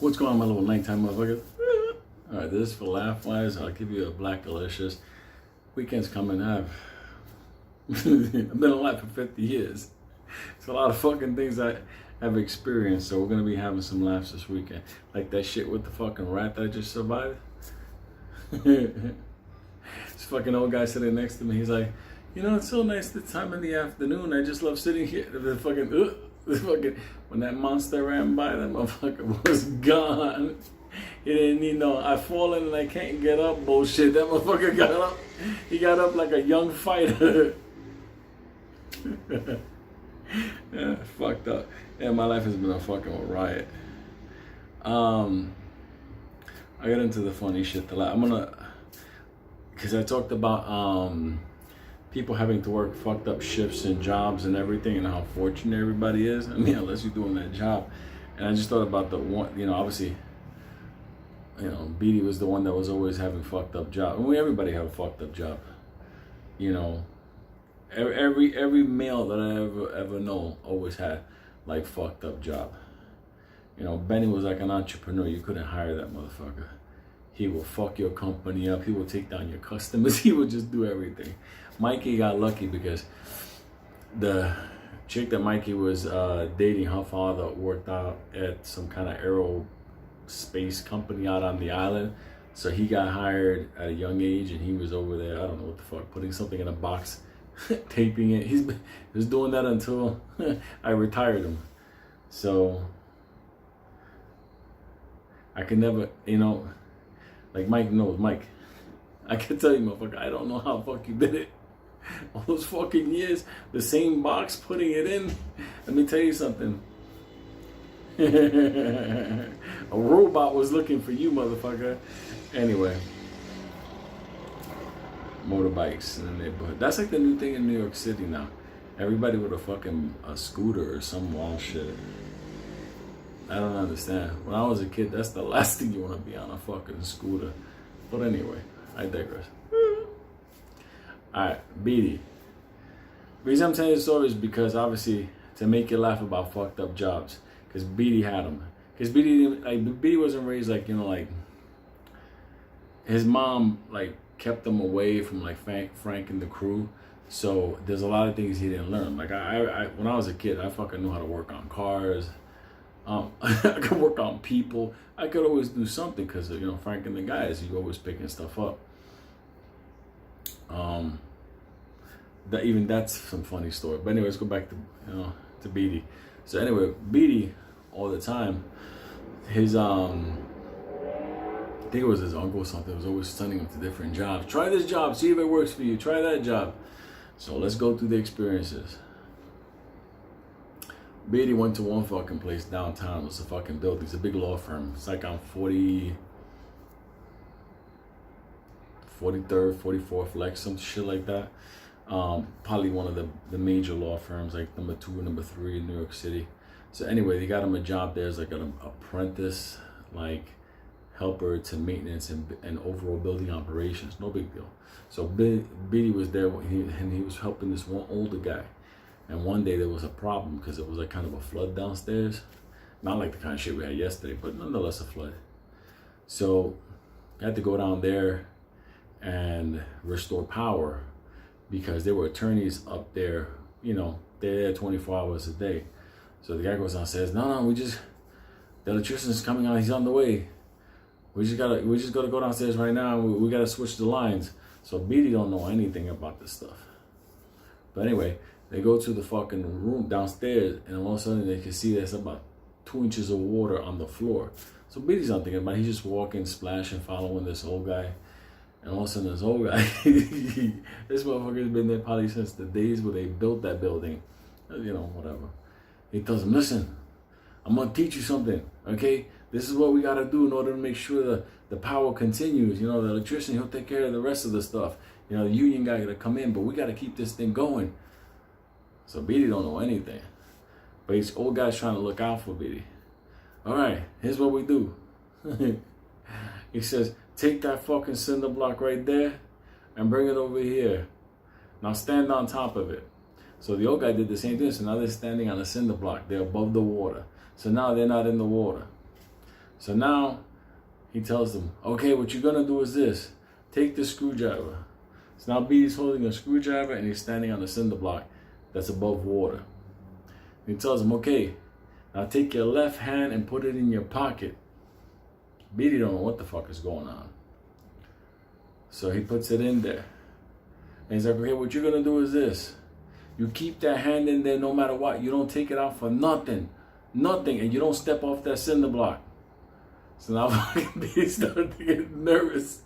What's going on, my little nighttime motherfuckers? Alright, this is for laugh wise. I'll give you a black delicious. Weekend's coming. I've been alive for 50 years. It's a lot of fucking things I've experienced. So we're gonna be having some laughs this weekend. Like that shit with the fucking rat that I just survived. This fucking old guy sitting next to me. He's like, you know, it's so nice this time in the afternoon. I just love sitting here. The fucking when that monster ran by, that motherfucker was gone. He didn't need no I've fallen and I can't get up bullshit. That motherfucker got up. He got up like a young fighter. Yeah, fucked up. Yeah, my life has been a fucking riot. I got into the funny shit a lot. I'm gonna, cause I talked about people having to work fucked up shifts and jobs and everything, and how fortunate everybody is. I mean, unless you're doing that job. And I just thought about the one, you know, obviously, you know, Beatty was the one that was always having fucked up job. I mean, everybody have a fucked up job. You know, every male that I ever know always had like fucked up job. You know, Benny was like an entrepreneur. You couldn't hire that motherfucker. He will fuck your company up. He will take down your customers. He will just do everything. Mikey got lucky because the chick that Mikey was dating, her father worked out at some kind of aerospace company out on the island. So he got hired at a young age, and he was over there, I don't know what the fuck, putting something in a box, taping it. He was doing that until I retired him. So I could never, you know, like Mike knows, Mike, I can tell you, motherfucker, I don't know how the fuck you did it. All those fucking years, the same box, putting it in. Let me tell you something. A robot was looking for you, motherfucker. Anyway, motorbikes in the neighborhood. That's like the new thing in New York City now. Everybody with a scooter or some wild shit. I don't understand. When I was a kid, that's the last thing you want to be on, a fucking scooter. But anyway, I digress. Alright, Beatty. The reason I'm telling this story is because obviously to make you laugh about fucked up jobs. Because Beatty had them. Because Beatty wasn't raised like, you know, like his mom like kept him away from like Frank and the crew. So there's a lot of things he didn't learn. Like I when I was a kid, I fucking knew how to work on cars. I could work on people. I could always do something because, you know, Frank and the guys, you always picking stuff up. That's some funny story. But anyway, let's go back to, you know, to Beatty. So anyway, Beatty all the time, his I think it was his uncle or something, was always sending him to different jobs. Try this job, see if it works for you. Try that job. So let's go through the experiences. Beatty went to one fucking place downtown. It was a fucking building. It's a big law firm. It's like on 43rd, 44th, like some shit like that. Probably one of the major law firms, like number 2 or number 3 in New York City. So anyway, they got him a job there as like an apprentice, like helper to maintenance and overall building operations. No big deal. So Beatty was there and he was helping this one older guy. And one day there was a problem because it was like kind of a flood downstairs. Not like the kind of shit we had yesterday, but nonetheless a flood. So I had to go down there and restore power because there were attorneys up there, you know, they're there 24 hours a day. So the guy goes down and says, no, the electrician's coming on, he's on the way. We just gotta go downstairs right now. We gotta switch the lines. So Beatty don't know anything about this stuff. But anyway, they go to the fucking room downstairs, and all of a sudden they can see there's about 2 inches of water on the floor. So Beatty's not thinking about it. He's just walking, splashing, following this old guy. And all of a sudden this old guy, this motherfucker's been there probably since the days where they built that building. You know, whatever. He tells him, listen, I'm going to teach you something, okay? This is what we got to do in order to make sure the power continues. You know, the electrician, he'll take care of the rest of the stuff. You know, the union guy got to come in, but we got to keep this thing going. So Beatty don't know anything. But this old guy's trying to look out for Beatty. All right, here's what we do. He says, take that fucking cinder block right there and bring it over here. Now stand on top of it. So the old guy did the same thing. So now they're standing on a cinder block. They're above the water. So now they're not in the water. So now he tells them, okay, what you're gonna do is this. Take the screwdriver. So now Beatty's holding a screwdriver and he's standing on the cinder block that's above water. He tells him, okay, now take your left hand and put it in your pocket. Beatty don't know what the fuck is going on. So he puts it in there. And he's like, okay, what you're gonna do is this. You keep that hand in there no matter what. You don't take it out for nothing. Nothing. And you don't step off that cinder block. So now fucking Beatty started to get nervous.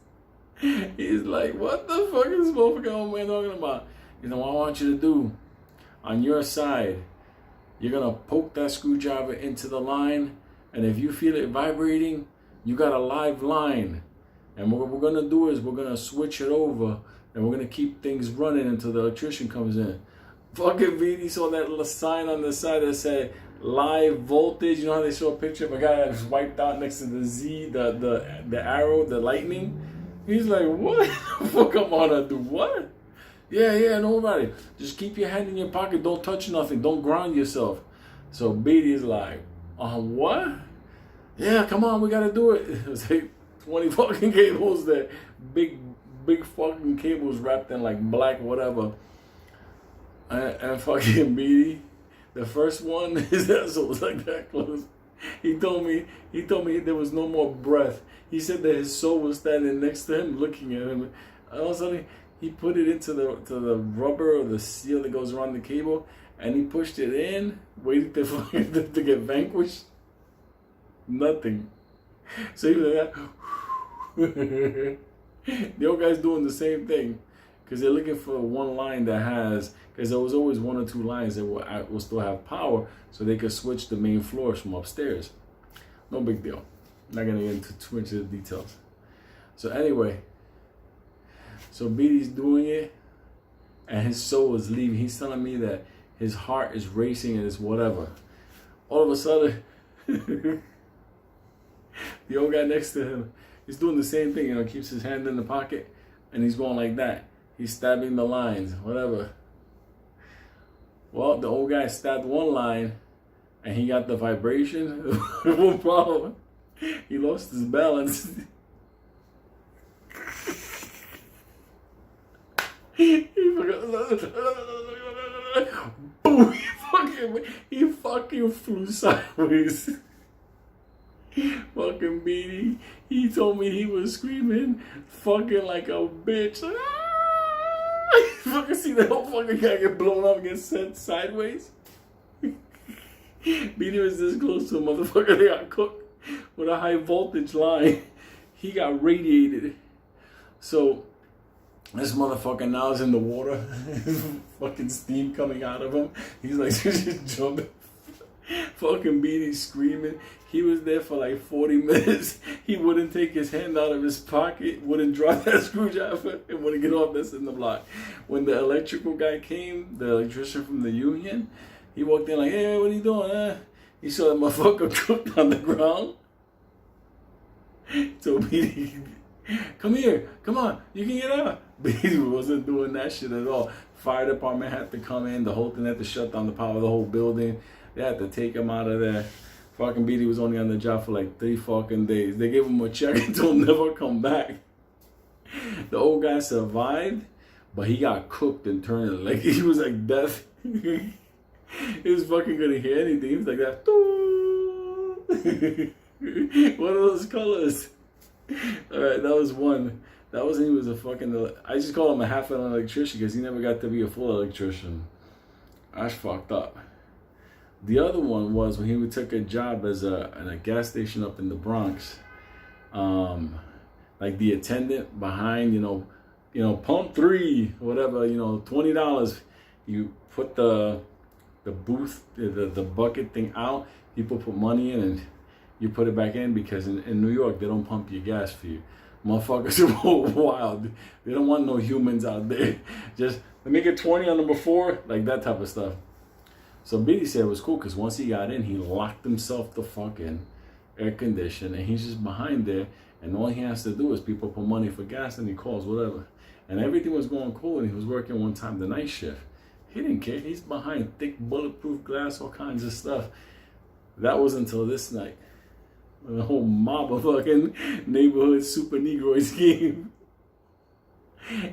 He's like, what the fuck is this motherfucking old man talking about? You know, what I want you to do, on your side, you're going to poke that screwdriver into the line. And if you feel it vibrating, you got a live line. And what we're going to do is we're going to switch it over. And we're going to keep things running until the electrician comes in. Fucking Beatty saw that little sign on the side that said live voltage. You know how they show a picture of a guy that's wiped out next to the Z, the arrow, the lightning? He's like, what the fuck am I gonna do? What? Yeah, don't worry about it. Just keep your hand in your pocket. Don't touch nothing. Don't ground yourself. So Beatty's like, what? Yeah, come on, we gotta do it. It was like 20 fucking cables there. Big fucking cables wrapped in like black whatever. And fucking Beatty, the first one, his asshole was like that close. He told me there was no more breath. He said that his soul was standing next to him, looking at him. And all of a sudden, he put it into the rubber or the seal that goes around the cable, and he pushed it in, waiting to get vanquished. Nothing. So he was like that. The old guy's doing the same thing, because they're looking for one line that has, because there was always one or two lines that will still have power, so they could switch the main floors from upstairs. No big deal. Not gonna get into too much of the details. So anyway, so Beatty's doing it, and his soul is leaving. He's telling me that his heart is racing and it's whatever. All of a sudden, the old guy next to him, he's doing the same thing. You know, keeps his hand in the pocket, and he's going like that. He's stabbing the lines, whatever. Well, the old guy stabbed one line, and he got the vibration. No problem. He lost his balance. He boom! He fucking flew sideways. Fucking Beatty. He told me he was screaming, fucking like a bitch. You fucking see the whole fucking guy get blown up and get sent sideways. Beatty was this close to a motherfucker. They got cooked with a high voltage line. He got radiated. So this motherfucker now is in the water. Fucking steam coming out of him. He's like just jumping. Fucking Beatty screaming. He was there for like 40 minutes. He wouldn't take his hand out of his pocket, wouldn't drop that screwdriver, and wouldn't get off this in the block. When the electrical guy came, the electrician from the union, he walked in like, hey, what are you doing? He saw that motherfucker cooked on the ground. So Beatty, come here, come on, you can get out. Beatty wasn't doing that shit at all. Fire department had to come in, the whole thing had to shut down the power of the whole building. They had to take him out of there. Fucking Beatty was only on the job for like 3 fucking days. They gave him a check until never come back. The old guy survived, but he got cooked and turned like he was like death. He was fucking gonna hear anything. He was like that. One of those colors. Alright, that was one. That wasn't, he was a fucking, I just call him a half an electrician because he never got to be a full electrician. That's fucked up. The other one was when he took a job as in a gas station up in the Bronx. Like the attendant behind, you know, pump 3, whatever, $20. You put the booth, the bucket thing out, people put money in and you put it back in, because in New York, they don't pump your gas for you. Motherfuckers are wild. They don't want no humans out there. Just, let me get 20 on number 4, like that type of stuff. So Beatty said it was cool because once he got in, he locked himself the fuck in, air conditioned, and he's just behind there. And all he has to do is people put money for gas and he calls, whatever. And everything was going cool, and he was working one time the night shift. He didn't care. He's behind thick bulletproof glass, all kinds of stuff. That was until this night. A whole mob of fucking neighborhood super Negroes came.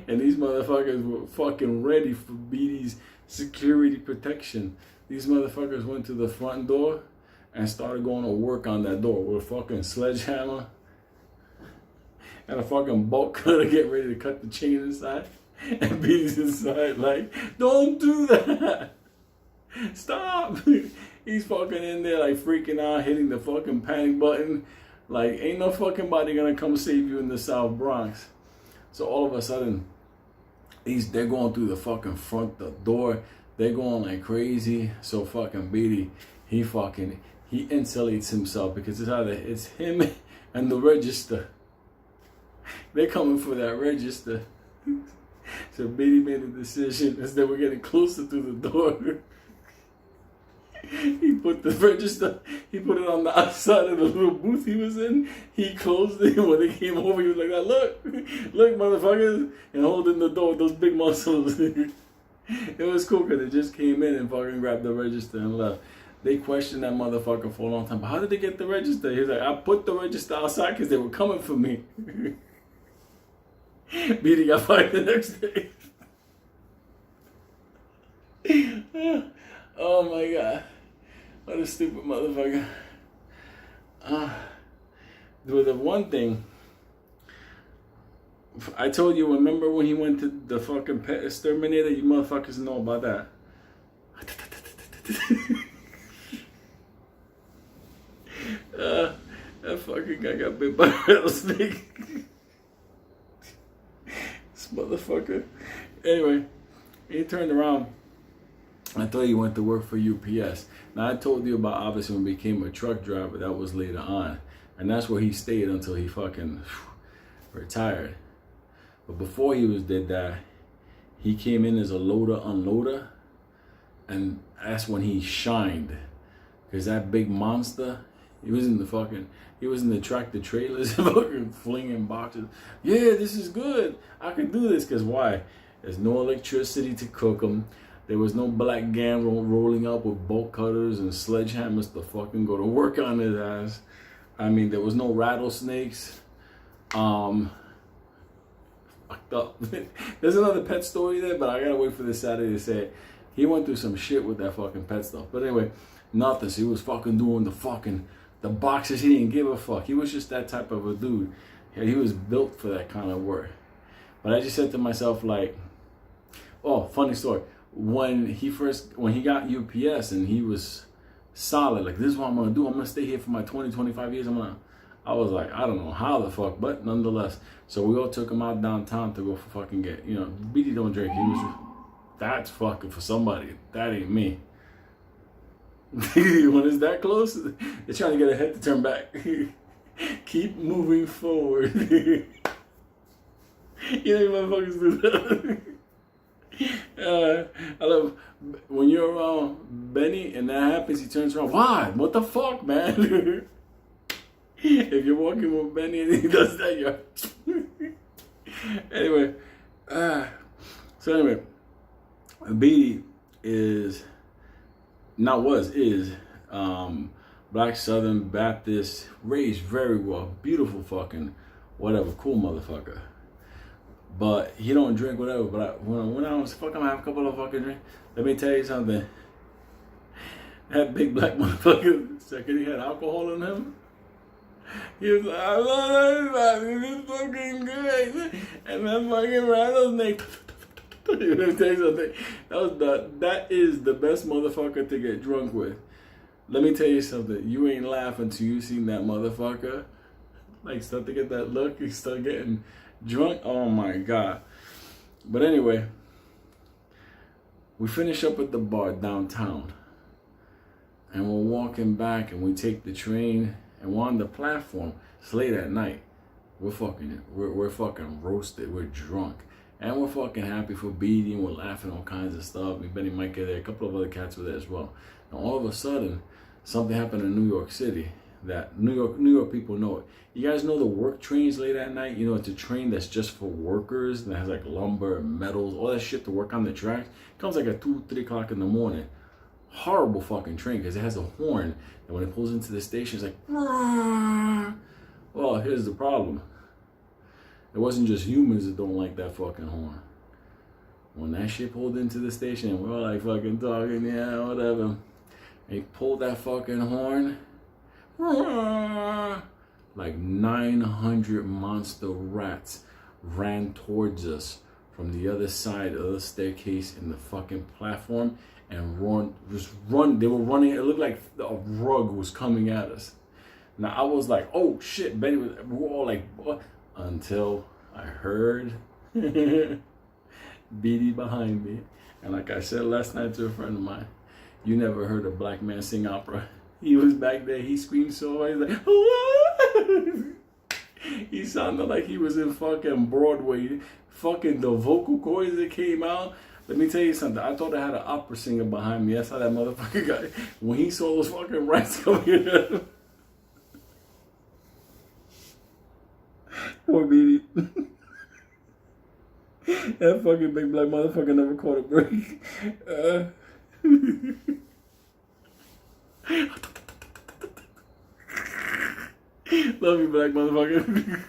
And these motherfuckers were fucking ready for BD's security protection. These motherfuckers went to the front door and started going to work on that door with a fucking sledgehammer and a fucking bolt cutter, get ready to cut the chain inside. And BD's inside like, don't do that. Stop. He's fucking in there like freaking out, hitting the fucking panic button. Like, ain't no fucking body gonna come save you in the South Bronx. So all of a sudden, they're going through the fucking front the door. They're going like crazy. So fucking BD, he insulates himself because it's him and the register. They're coming for that register. So BD made a decision as they were getting closer to the door. He put the register, he put it on the outside of the little booth he was in. He closed it. When they came over, he was like, look, motherfuckers, and holding the door with those big muscles. It was cool because they just came in and fucking grabbed the register and left. They questioned that motherfucker for a long time. But how did they get the register? He was like, I put the register outside because they were coming for me. BD got fired the next day. Oh my God. What a stupid motherfucker. The one thing, I told you, remember when he went to the fucking pet exterminator? You motherfuckers know about that. That fucking guy got bit by a rattlesnake. This motherfucker. Anyway, he turned around. I thought he went to work for UPS. Now, I told you about, obviously, when he became a truck driver. That was later on. And that's where he stayed until he fucking retired. But before he did that, he came in as a loader, unloader. And that's when he shined. Because that big monster, he was in the tractor trailers, fucking flinging boxes. Yeah, this is good. I can do this. Because why? There's no electricity to cook them. There was no black gang rolling up with bolt cutters and sledgehammers to fucking go to work on his ass. I mean, there was no rattlesnakes. Fucked up. There's another pet story there, but I gotta wait for this Saturday to say it. He went through some shit with that fucking pet stuff. But anyway, nothing. So he was fucking doing the boxes. He didn't give a fuck. He was just that type of a dude. Yeah, he was built for that kind of work. But I just said to myself, like, oh, funny story. When he got UPS and he was solid, like, this is what I'm gonna do. I'm gonna stay here for my 20, 25 years. I was like, I don't know how the fuck, but nonetheless. So we all took him out downtown to go for fucking get, BD don't drink. That's fucking for somebody. That ain't me. When it's that close, they're trying to get a head to turn back. Keep moving forward. You motherfuckers do that. I love when you're around Benny and that happens. He turns around. Why? What the fuck, man? If you're walking with Benny and he does that, you're anyway. BD is Black Southern Baptist, raised very well, beautiful fucking whatever, cool motherfucker. But he don't drink whatever. But when I was fucking, I have a couple of fucking drinks. Let me tell you something. That big black motherfucker, second he had alcohol in him. He was like, I love everybody. This is fucking great. And that fucking rattlesnake. Let me tell you something. That is the best motherfucker to get drunk with. Let me tell you something. You ain't laughing until you seen that motherfucker. Like, start to get that look. You start getting drunk. Oh my God. But anyway, we finish up at the bar downtown. And we're walking back and we take the train and we're on the platform. It's late at night. We're fucking roasted. We're drunk. And we're fucking happy for BD and we're laughing all kinds of stuff. And Benny might get there. A couple of other cats were there as well. And all of a sudden, something happened in New York City that New York people know it. You guys know the work trains late at night? It's a train that's just for workers that has like lumber and metals, all that shit to work on the tracks. It comes like at 2, 3 o'clock in the morning. Horrible fucking train because it has a horn, and when it pulls into the station, it's like, "Rrrr." Well, here's the problem. It wasn't just humans that don't like that fucking horn. When that shit pulled into the station, we're all like fucking talking, yeah, whatever. And he pulled that fucking horn. Like 900 monster rats ran towards us from the other side of the staircase in the fucking platform and run. They were running. It looked like a rug was coming at us. Now I was like, oh shit, Benny was, we were all like, what? Until I heard Beatty behind me. And like I said last night to a friend of mine, you never heard a black man sing opera. He was back there, he screamed so hard, he's like, oh! He sounded like he was in fucking Broadway. Fucking the vocal cords that came out. Let me tell you something, I thought I had an opera singer behind me. That's how that motherfucker got, when he saw those fucking rats coming up. Poor Beatty. That fucking big black motherfucker never caught a break. Love you, black motherfucker.